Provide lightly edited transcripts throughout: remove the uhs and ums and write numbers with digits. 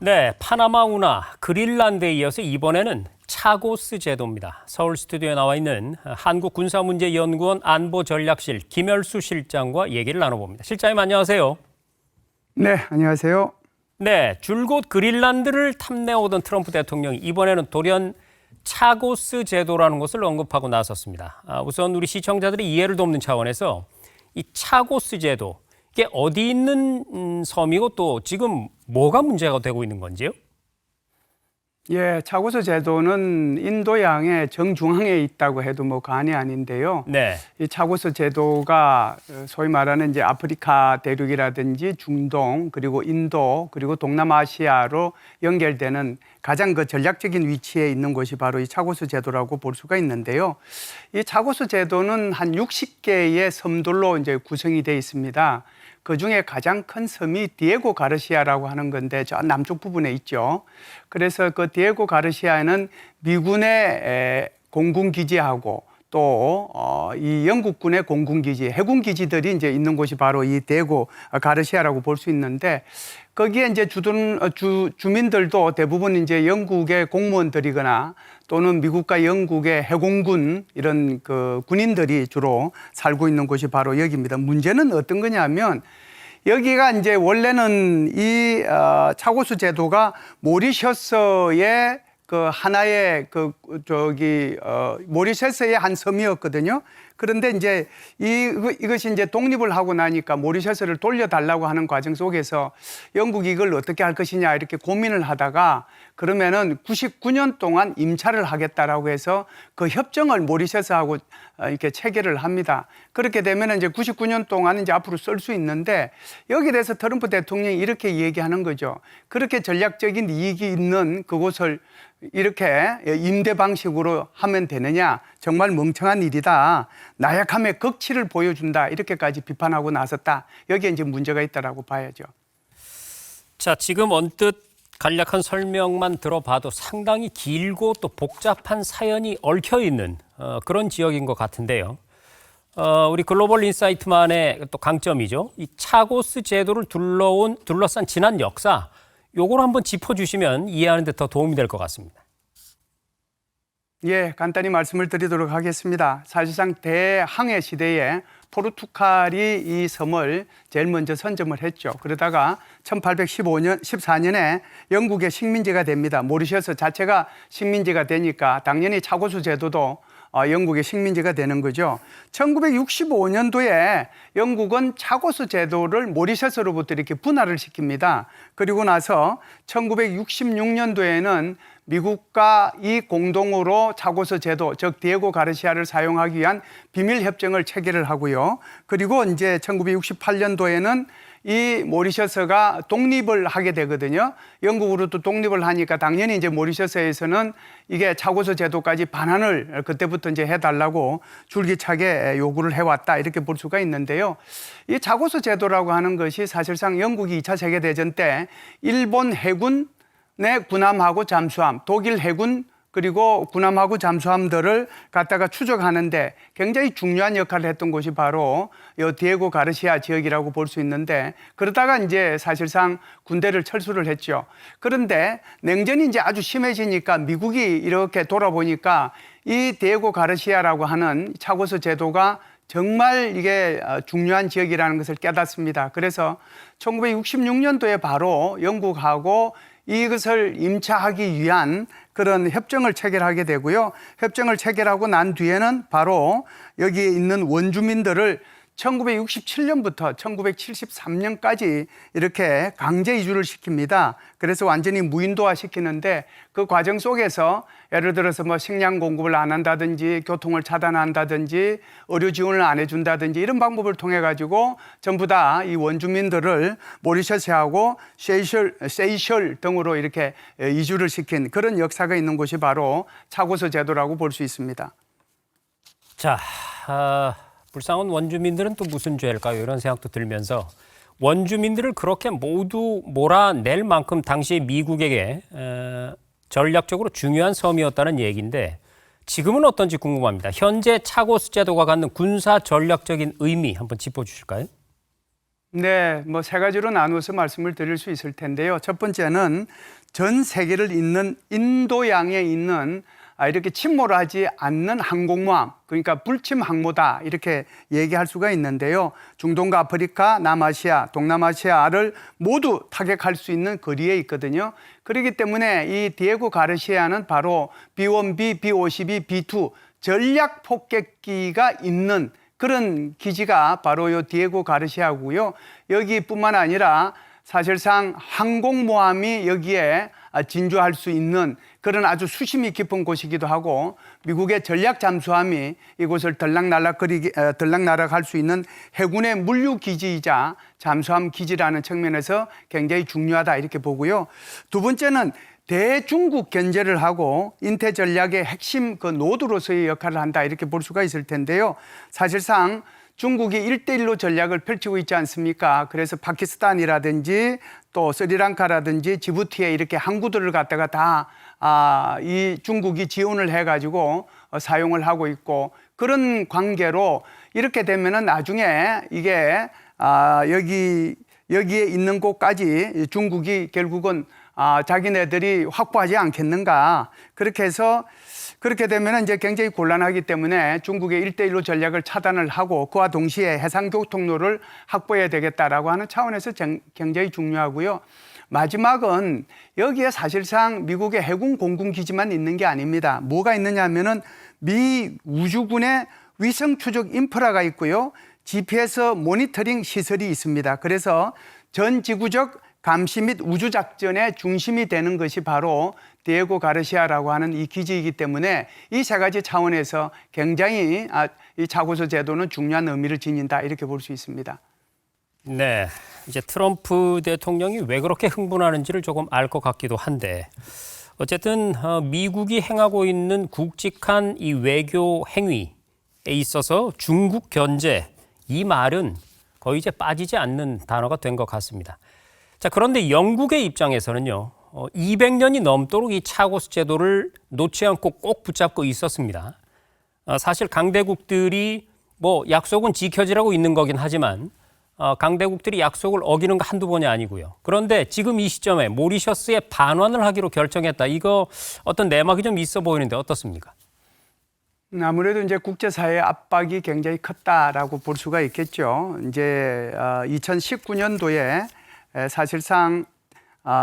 네, 파나마 운하, 그린란드에 이어서 이번에는 차고스 제도입니다. 서울 스튜디오에 나와 있는 한국군사문제연구원 안보전략실 김열수 실장과 얘기를 나눠봅니다. 실장님 안녕하세요. 네, 안녕하세요. 네, 줄곧 그린란드를 탐내오던 트럼프 대통령이 이번에는 돌연 차고스 제도라는 것을 언급하고 나섰습니다. 우선 우리 시청자들의 이해를 돕는 차원에서 이 차고스 제도, 이게 어디 있는 섬이고 또 지금 뭐가 문제가 되고 있는 건지요? 예, 차고스 제도는 인도양의 정중앙에 있다고 해도 뭐 과언이 아닌데요. 네. 이 차고스 제도가 소위 말하는 이제 아프리카 대륙이라든지 중동 그리고 인도 그리고 동남아시아로 연결되는 가장 그 전략적인 위치에 있는 곳이 바로 이 차고스 제도라고 볼 수가 있는데요. 이 차고스 제도는 한 60개의 섬들로 이제 구성이 되어 있습니다. 그 중에 가장 큰 섬이 디에고 가르시아라고 하는 건데 저 남쪽 부분에 있죠. 그래서 그 디에고 가르시아에는 미군의 공군기지하고 또 이 영국군의 공군기지, 해군기지들이 이제 있는 곳이 바로 이 디에고 가르시아라고 볼 수 있는데 거기에 이제 주민들도 대부분 이제 영국의 공무원들이거나 또는 미국과 영국의 해공군 이런 그 군인들이 주로 살고 있는 곳이 바로 여기입니다. 문제는 어떤 거냐면 여기가 이제 원래는 이 차고스 제도가 모리셔스의 그 하나의 모리셔스의 한 섬이었거든요. 그런데 이제 이것이 이제 독립을 하고 나니까 모리셔스를 돌려달라고 하는 과정 속에서 영국이 이걸 어떻게 할 것이냐 이렇게 고민을 하다가 그러면은 99년 동안 임차를 하겠다라고 해서 그 협정을 모리셔스하고 이렇게 체결을 합니다. 그렇게 되면 이제 99년 동안 이제 앞으로 쓸 수 있는데 여기에 대해서 트럼프 대통령이 이렇게 얘기하는 거죠. 그렇게 전략적인 이익이 있는 그곳을 이렇게 임대 방식으로 하면 되느냐? 정말 멍청한 일이다. 나약함의 극치를 보여준다. 이렇게까지 비판하고 나섰다. 여기에 이제 문제가 있다라고 봐야죠. 자, 지금 언뜻 간략한 설명만 들어봐도 상당히 길고 또 복잡한 사연이 얽혀 있는 그런 지역인 것 같은데요. 우리 글로벌 인사이트만의 또 강점이죠. 이 차고스 제도를 둘러싼 지난 역사, 요걸 한번 짚어주시면 이해하는 데 더 도움이 될 것 같습니다. 예, 간단히 말씀을 드리도록 하겠습니다. 사실상 대항해 시대에 포르투갈이 이 섬을 제일 먼저 선점을 했죠. 그러다가 1814년에 영국의 식민지가 됩니다. 모리셔스 자체가 식민지가 되니까 당연히 차고스 제도도 영국의 식민지가 되는 거죠. 1965년도에 영국은 차고스 제도를 모리셔스로부터 이렇게 분할을 시킵니다. 그리고 나서 1966년도에는 미국과 이 공동으로 차고스 제도, 즉 디에고 가르시아를 사용하기 위한 비밀 협정을 체결을 하고요. 그리고 이제 1968년도에는 이 모리셔스가 독립을 하게 되거든요. 영국으로도 독립을 하니까 당연히 이제 모리셔스에서는 이게 차고스 제도까지 반환을 그때부터 이제 해달라고 줄기차게 요구를 해왔다 이렇게 볼 수가 있는데요. 이 차고스 제도라고 하는 것이 사실상 영국이 2차 세계대전 때 일본 해군 내 군함하고 잠수함, 독일 해군 그리고 군함하고 잠수함들을 갖다가 추적하는데 굉장히 중요한 역할을 했던 곳이 바로 이 디에고 가르시아 지역이라고 볼 수 있는데 그러다가 이제 사실상 군대를 철수를 했죠. 그런데 냉전이 이제 아주 심해지니까 미국이 이렇게 돌아보니까 이 디에고 가르시아라고 하는 차고스 제도가 정말 이게 중요한 지역이라는 것을 깨닫습니다. 그래서 1966년도에 바로 영국하고 이것을 임차하기 위한 그런 협정을 체결하게 되고요. 협정을 체결하고 난 뒤에는 바로 여기에 있는 원주민들을 1967년부터 1973년까지 이렇게 강제 이주를 시킵니다. 그래서 완전히 무인도화 시키는데 그 과정 속에서 예를 들어서 뭐 식량 공급을 안 한다든지 교통을 차단한다든지 의료 지원을 안 해준다든지 이런 방법을 통해 가지고 전부 다 이 원주민들을 모리셔스하고 세이셜 등으로 이렇게 이주를 시킨 그런 역사가 있는 곳이 바로 차고스 제도라고 볼 수 있습니다. 자, 불쌍한 원주민들은 또 무슨 죄일까요? 이런 생각도 들면서 원주민들을 그렇게 모두 몰아낼 만큼 당시 미국에게 전략적으로 중요한 섬이었다는 얘기인데 지금은 어떤지 궁금합니다. 현재 차고스 제도가 갖는 군사 전략적인 의미 한번 짚어주실까요? 네, 뭐 세 가지로 나누어서 말씀을 드릴 수 있을 텐데요. 첫 번째는 전 세계를 잇는 인도양에 있는 이렇게 침몰하지 않는 항공모함, 그러니까 불침 항모다 이렇게 얘기할 수가 있는데요. 중동과 아프리카, 남아시아, 동남아시아를 모두 타격할 수 있는 거리에 있거든요. 그렇기 때문에 이 디에고 가르시아는 바로 B-1B, B-52, B-2 전략 폭격기가 있는 그런 기지가 바로 요 디에고 가르시아고요. 여기뿐만 아니라 사실상 항공모함이 여기에 진주할 수 있는 그런 아주 수심이 깊은 곳이기도 하고 미국의 전략 잠수함이 이곳을 들락날락할 수 있는 해군의 물류 기지이자 잠수함 기지라는 측면에서 굉장히 중요하다 이렇게 보고요. 두 번째는 대중국 견제를 하고 인태 전략의 핵심 그 노드로서의 역할을 한다 이렇게 볼 수가 있을 텐데요. 사실상 중국이 1대1로 전략을 펼치고 있지 않습니까? 그래서 파키스탄이라든지 또 스리랑카라든지 지부티에 이렇게 항구들을 갖다가 다 이 중국이 지원을 해가지고 사용을 하고 있고 그런 관계로 이렇게 되면은 나중에 이게 여기에 있는 곳까지 중국이 결국은 자기네들이 확보하지 않겠는가. 그렇게 해서 그렇게 되면 이제 굉장히 곤란하기 때문에 중국의 1대1로 전략을 차단을 하고 그와 동시에 해상교통로를 확보해야 되겠다라고 하는 차원에서 굉장히 중요하고요. 마지막은 여기에 사실상 미국의 해군 공군 기지만 있는 게 아닙니다. 뭐가 있느냐 하면은 미 우주군의 위성 추적 인프라가 있고요. GPS 모니터링 시설이 있습니다. 그래서 전 지구적 감시 및 우주작전의 중심이 되는 것이 바로 디에고 가르시아라고 하는 이 기지이기 때문에 이 세 가지 차원에서 굉장히 이 차고서 제도는 중요한 의미를 지닌다 이렇게 볼 수 있습니다. 네, 이제 트럼프 대통령이 왜 그렇게 흥분하는지를 조금 알 것 같기도 한데 어쨌든 미국이 행하고 있는 굵직한 이 외교 행위에 있어서 중국 견제 이 말은 거의 이제 빠지지 않는 단어가 된 것 같습니다. 자, 그런데 영국의 입장에서는요, 200년이 넘도록 이 차고스 제도를 놓지 않고 꼭 붙잡고 있었습니다. 사실 강대국들이 뭐 약속은 지켜지라고 있는 거긴 하지만 강대국들이 약속을 어기는 거 한두 번이 아니고요. 그런데 지금 이 시점에 모리셔스에 반환을 하기로 결정했다. 이거 어떤 내막이 좀 있어 보이는데 어떻습니까? 아무래도 이제 국제사회의 압박이 굉장히 컸다라고 볼 수가 있겠죠. 이제 2019년도에 사실상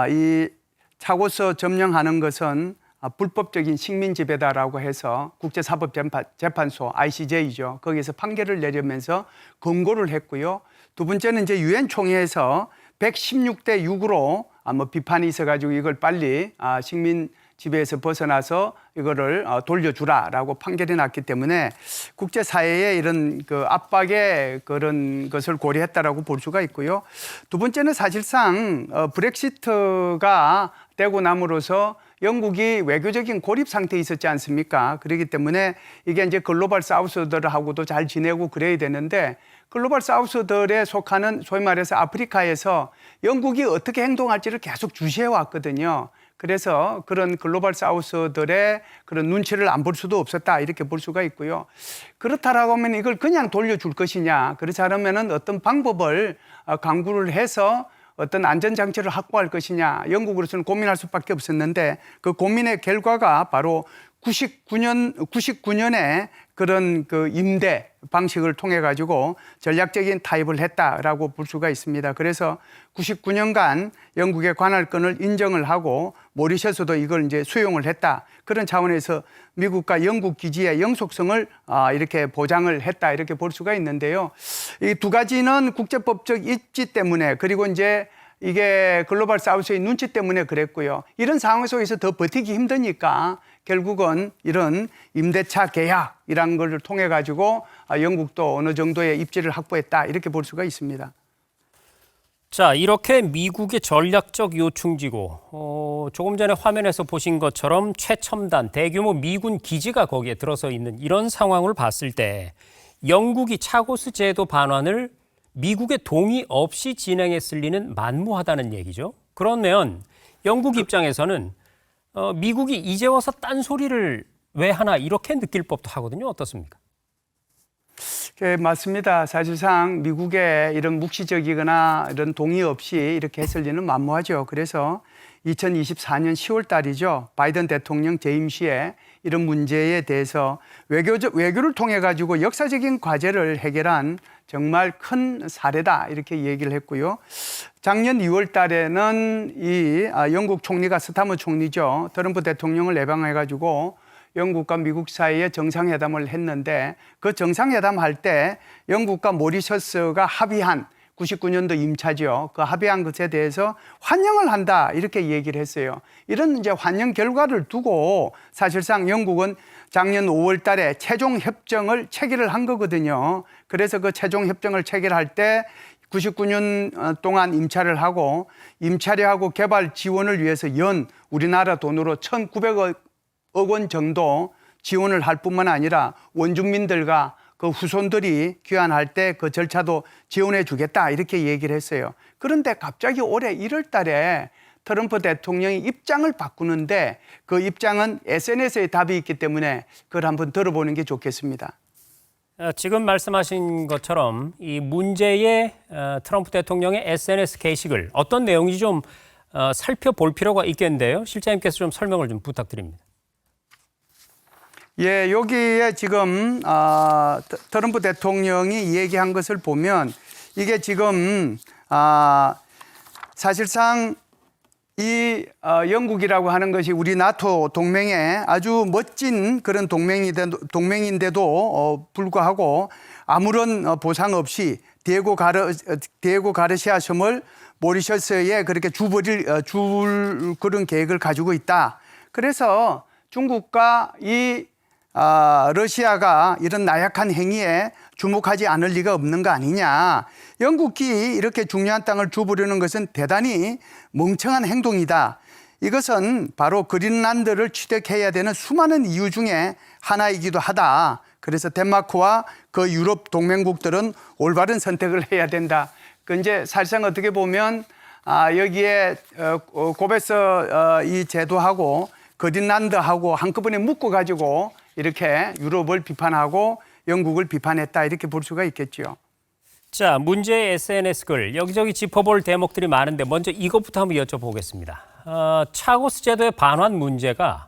이 차고서 점령하는 것은 불법적인 식민 지배다라고 해서 국제사법재판소 ICJ죠. 거기에서 판결을 내리면서 권고를 했고요. 두 번째는 이제 유엔 총회에서 116대 6으로 뭐 비판이 있어가지고 이걸 빨리 식민 지배에서 벗어나서 이거를 돌려주라라고 판결이 났기 때문에 국제사회의 이런 그 압박의 그런 것을 고려했다라고 볼 수가 있고요. 두 번째는 사실상 브렉시트가 되고 남으로써 영국이 외교적인 고립 상태에 있었지 않습니까? 그렇기 때문에 이게 이제 글로벌 사우스들하고도 잘 지내고 그래야 되는데 글로벌 사우스들에 속하는 소위 말해서 아프리카에서 영국이 어떻게 행동할지를 계속 주시해 왔거든요. 그래서 그런 글로벌 사우스들의 그런 눈치를 안 볼 수도 없었다 이렇게 볼 수가 있고요. 그렇다라고 하면 이걸 그냥 돌려줄 것이냐, 그렇지 않으면 어떤 방법을 강구를 해서 어떤 안전장치를 확보할 것이냐, 영국으로서는 고민할 수밖에 없었는데 그 고민의 결과가 바로 99년에 그런 그 임대 방식을 통해 가지고 전략적인 타협을 했다라고 볼 수가 있습니다. 그래서 99년간 영국의 관할권을 인정을 하고 모리셔스도 이걸 이제 수용을 했다. 그런 차원에서 미국과 영국 기지의 영속성을 이렇게 보장을 했다. 이렇게 볼 수가 있는데요. 이 두 가지는 국제법적 입지 때문에 그리고 이제 이게 글로벌 사우스의 눈치 때문에 그랬고요. 이런 상황 속에서 더 버티기 힘드니까 결국은 이런 임대차 계약이라는 것을 통해 가지고 영국도 어느 정도의 입지를 확보했다 이렇게 볼 수가 있습니다. 자, 이렇게 미국의 전략적 요충지고 조금 전에 화면에서 보신 것처럼 최첨단 대규모 미군 기지가 거기에 들어서 있는 이런 상황을 봤을 때 영국이 차고스 제도 반환을 미국의 동의 없이 진행했을 리는 만무하다는 얘기죠. 그러면 영국 입장에서는 미국이 이제 와서 딴소리를 왜 하나 이렇게 느낄 법도 하거든요. 어떻습니까? 맞습니다. 사실상 미국의 이런 묵시적이거나 이런 동의 없이 이렇게 했을 리는 만무하죠. 그래서 2024년 10월 달이죠. 바이든 대통령 재임 시에 이런 문제에 대해서 외교를 통해 가지고 역사적인 과제를 해결한 정말 큰 사례다 이렇게 얘기를 했고요. 작년 2월 달에는 이 영국 총리가 스타머 총리죠. 트럼프 대통령을 내방해 가지고 영국과 미국 사이에 정상회담을 했는데 그 정상회담 할 때 영국과 모리셔스가 합의한 99년도 임차죠. 그 합의한 것에 대해서 환영을 한다 이렇게 얘기를 했어요. 이런 이제 환영 결과를 두고 사실상 영국은 작년 5월 달에 최종 협정을 체결을 한 거거든요. 그래서 그 최종 협정을 체결할 때 99년 동안 임차를 하고 임차료하고 개발 지원을 위해서 연 우리나라 돈으로 1,900억 원 정도 지원을 할 뿐만 아니라 원주민들과 그 후손들이 귀환할 때 그 절차도 지원해 주겠다 이렇게 얘기를 했어요. 그런데 갑자기 올해 1월 달에 트럼프 대통령이 입장을 바꾸는데 그 입장은 SNS에 답이 있기 때문에 그걸 한번 들어보는 게 좋겠습니다. 지금 말씀하신 것처럼 이 문제의 트럼프 대통령의 SNS 게시글 어떤 내용인지 좀 살펴볼 필요가 있겠는데요. 실장님께서 좀 설명을 좀 부탁드립니다. 예, 여기에 지금 트럼프 대통령이 얘기한 것을 보면 이게 지금 사실상 이 영국이라고 하는 것이 우리 나토 동맹의 아주 멋진 그런 동맹인데도 불구하고 아무런 보상 없이 디에고 가르시아 섬을 모리셔스에 그렇게 줄 그런 계획을 가지고 있다. 그래서 중국과 이 러시아가 이런 나약한 행위에 주목하지 않을 리가 없는 거 아니냐. 영국이 이렇게 중요한 땅을 주부르는 것은 대단히 멍청한 행동이다. 이것은 바로 그린란드를 취득해야 되는 수많은 이유 중에 하나이기도 하다. 그래서 덴마크와 그 유럽 동맹국들은 올바른 선택을 해야 된다. 그 이제 사실상 어떻게 보면 여기에 고베서 이 제도하고 그린란드하고 한꺼번에 묶어가지고 이렇게 유럽을 비판하고 영국을 비판했다 이렇게 볼 수가 있겠죠. 자, 문제의 SNS 글 여기저기 짚어볼 대목들이 많은데 먼저 이것부터 한번 여쭤보겠습니다. 차고스 제도의 반환 문제가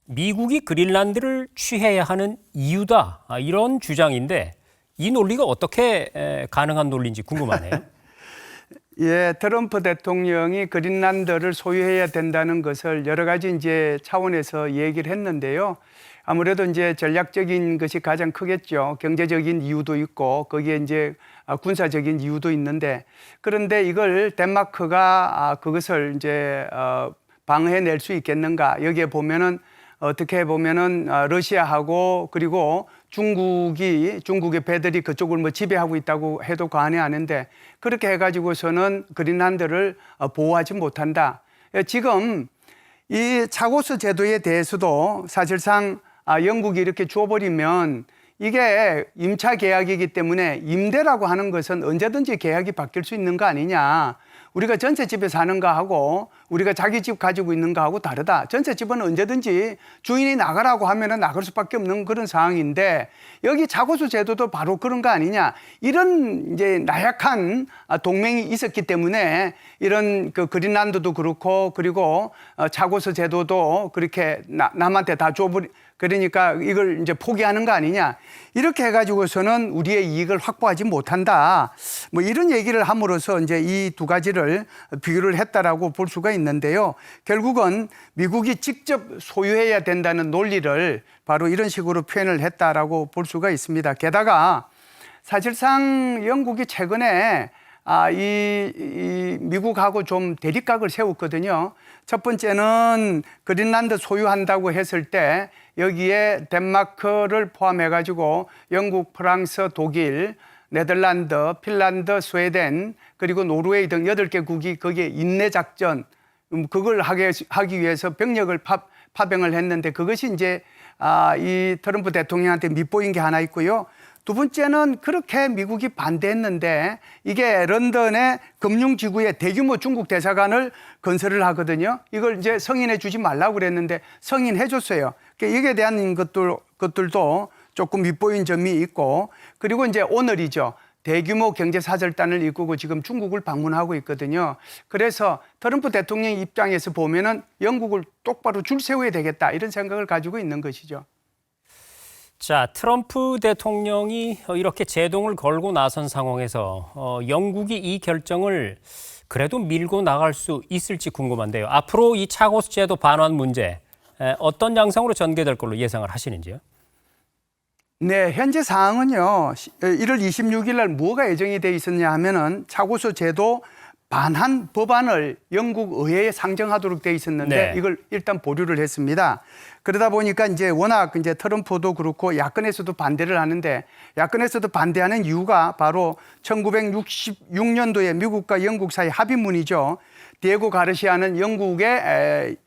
미국이 그린란드를 취해야 하는 이유다 이런 주장인데 이 논리가 어떻게 가능한 논리인지 궁금하네요. 예, 트럼프 대통령이 그린란드를 소유해야 된다는 것을 여러 가지 이제 차원에서 얘기를 했는데요. 아무래도 이제 전략적인 것이 가장 크겠죠. 경제적인 이유도 있고 거기에 이제 군사적인 이유도 있는데 그런데 이걸 덴마크가 그것을 이제 방어해낼 수 있겠는가? 여기에 보면은 어떻게 보면은 러시아하고 그리고 중국의 배들이 그쪽을 뭐 지배하고 있다고 해도 과언이 아닌데 그렇게 해가지고서는 그린란드를 보호하지 못한다. 지금 이 차고스 제도에 대해서도 사실상 영국이 이렇게 줘버리면 이게 임차 계약이기 때문에 임대라고 하는 것은 언제든지 계약이 바뀔 수 있는 거 아니냐. 우리가 전세 집에 사는 거하고 우리가 자기 집 가지고 있는 거하고 다르다. 전세 집은 언제든지 주인이 나가라고 하면은 나갈 수밖에 없는 그런 상황인데 여기 차고수 제도도 바로 그런 거 아니냐. 이런 이제 나약한 동맹이 있었기 때문에 이런 그 그린란드도 그렇고 그리고 차고수 제도도 그렇게 남한테 다 줘버리 그러니까 이걸 이제 포기하는 거 아니냐. 이렇게 해가지고서는 우리의 이익을 확보하지 못한다. 뭐 이런 얘기를 함으로써 이제 이 두 가지를 비교를 했다라고 볼 수가 있는데요. 결국은 미국이 직접 소유해야 된다는 논리를 바로 이런 식으로 표현을 했다라고 볼 수가 있습니다. 게다가 사실상 영국이 최근에 이 미국하고 좀 대립각을 세웠거든요. 첫 번째는 그린란드 소유한다고 했을 때 여기에 덴마크를 포함해가지고 영국, 프랑스, 독일, 네덜란드, 핀란드, 스웨덴 그리고 노르웨이 등 8개국이 거기에 인내작전 그걸 하기 위해서 병력을 파병을 했는데 그것이 이제 이 트럼프 대통령한테 밉보인 게 하나 있고요. 두 번째는 그렇게 미국이 반대했는데 이게 런던의 금융지구에 대규모 중국 대사관을 건설을 하거든요. 이걸 이제 승인해 주지 말라고 그랬는데 승인해 줬어요. 이게 대한 것들도 조금 윗보인 점이 있고 그리고 이제 오늘이죠. 대규모 경제사절단을 이끌고 지금 중국을 방문하고 있거든요. 그래서 트럼프 대통령 입장에서 보면은 영국을 똑바로 줄 세워야 되겠다 이런 생각을 가지고 있는 것이죠. 자, 트럼프 대통령이 이렇게 제동을 걸고 나선 상황에서 영국이 이 결정을 그래도 밀고 나갈 수 있을지 궁금한데요. 앞으로 이 차고스 제도 반환 문제 어떤 양상으로 전개될 걸로 예상을 하시는지요? 네, 현재 상황은요. 1월 26일 날 뭐가 예정이 돼 있었냐 하면은 차고스 제도 반환 법안을 영국 의회에 상정하도록 돼 있었는데 네. 이걸 일단 보류를 했습니다. 그러다 보니까 이제 워낙 이제 트럼프도 그렇고 야권에서도 반대를 하는데 야권에서도 반대하는 이유가 바로 1966년도에 미국과 영국 사이 합의문이죠. 디에고 가르시아는 영국의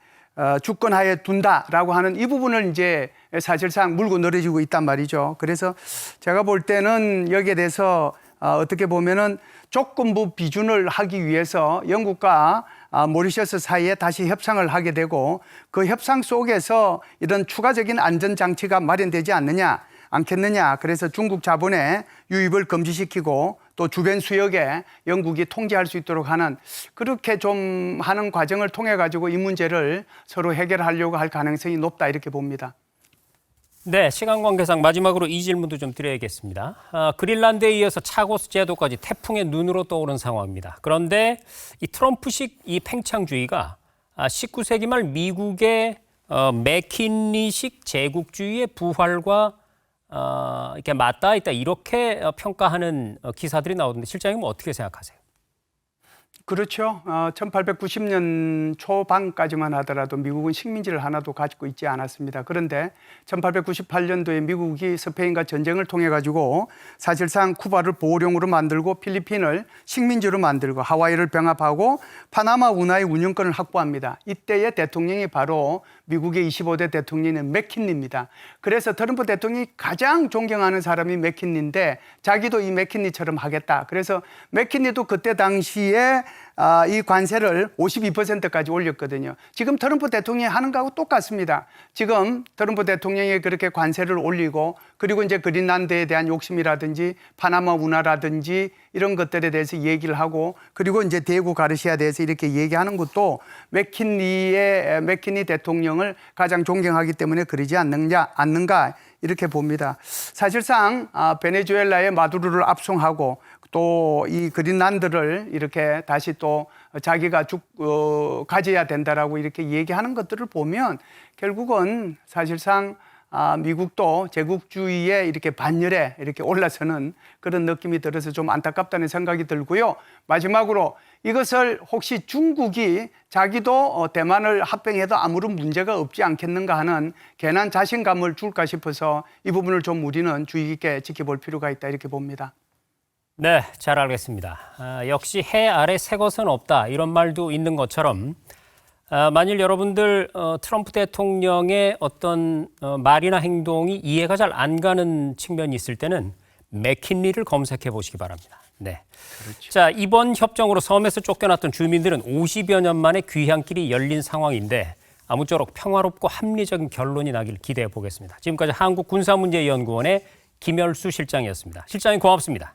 주권하에 둔다라고 하는 이 부분을 이제 사실상 물고 늘어지고 있단 말이죠. 그래서 제가 볼 때는 여기에 대해서 어떻게 보면은 조건부 비준을 하기 위해서 영국과 모리셔스 사이에 다시 협상을 하게 되고 그 협상 속에서 이런 추가적인 안전장치가 마련되지 않겠느냐. 그래서 중국 자본의 유입을 금지시키고 또 주변 수역에 영국이 통제할 수 있도록 하는 그렇게 좀 하는 과정을 통해 가지고 이 문제를 서로 해결하려고 할 가능성이 높다 이렇게 봅니다. 네, 시간 관계상 마지막으로 이 질문도 좀 드려야겠습니다. 그린란드에 이어서 차고스 제도까지 태풍의 눈으로 떠오른 상황입니다. 그런데 이 트럼프식 이 팽창주의가 19세기 말 미국의 맥킨리식 제국주의의 부활과 이렇게 맞닿아 있다 이렇게 평가하는 기사들이 나오는데 실장님은 어떻게 생각하세요? 그렇죠. 1890년 초반까지만 하더라도 미국은 식민지를 하나도 가지고 있지 않았습니다. 그런데 1898년도에 미국이 스페인과 전쟁을 통해 가지고 사실상 쿠바를 보호령으로 만들고 필리핀을 식민지로 만들고 하와이를 병합하고 파나마 운하의 운영권을 확보합니다. 이때의 대통령이 바로 미국의 25대 대통령인 맥킨리입니다. 그래서 트럼프 대통령이 가장 존경하는 사람이 맥킨리인데 자기도 이 맥킨리처럼 하겠다. 그래서 맥킨리도 그때 당시에 이 관세를 52%까지 올렸거든요. 지금 트럼프 대통령이 하는 거하고 똑같습니다. 지금 트럼프 대통령이 그렇게 관세를 올리고 그리고 이제 그린란드에 대한 욕심이라든지 파나마 운하라든지 이런 것들에 대해서 얘기를 하고 그리고 이제 디에고 가르시아에 대해서 이렇게 얘기하는 것도 맥킨리 대통령을 가장 존경하기 때문에 그러지 않는가 이렇게 봅니다. 사실상 베네수엘라의 마두로를 압송하고 또 이 그린란드를 이렇게 다시 또 자기가 가져야 된다라고 이렇게 얘기하는 것들을 보면 결국은 사실상 미국도 제국주의에 이렇게 반열에 이렇게 올라서는 그런 느낌이 들어서 좀 안타깝다는 생각이 들고요. 마지막으로 이것을 혹시 중국이 자기도 대만을 합병해도 아무런 문제가 없지 않겠는가 하는 괜한 자신감을 줄까 싶어서 이 부분을 좀 우리는 주의 깊게 지켜볼 필요가 있다 이렇게 봅니다. 네, 잘 알겠습니다. 역시 해 아래 새 것은 없다 이런 말도 있는 것처럼 만일 여러분들 트럼프 대통령의 어떤 말이나 행동이 이해가 잘 안 가는 측면이 있을 때는 맥킨리를 검색해 보시기 바랍니다. 네. 그렇죠. 자, 이번 협정으로 섬에서 쫓겨났던 주민들은 50여 년 만에 귀향길이 열린 상황인데 아무쪼록 평화롭고 합리적인 결론이 나길 기대해 보겠습니다. 지금까지 한국군사문제연구원의 김열수 실장이었습니다. 실장님 고맙습니다.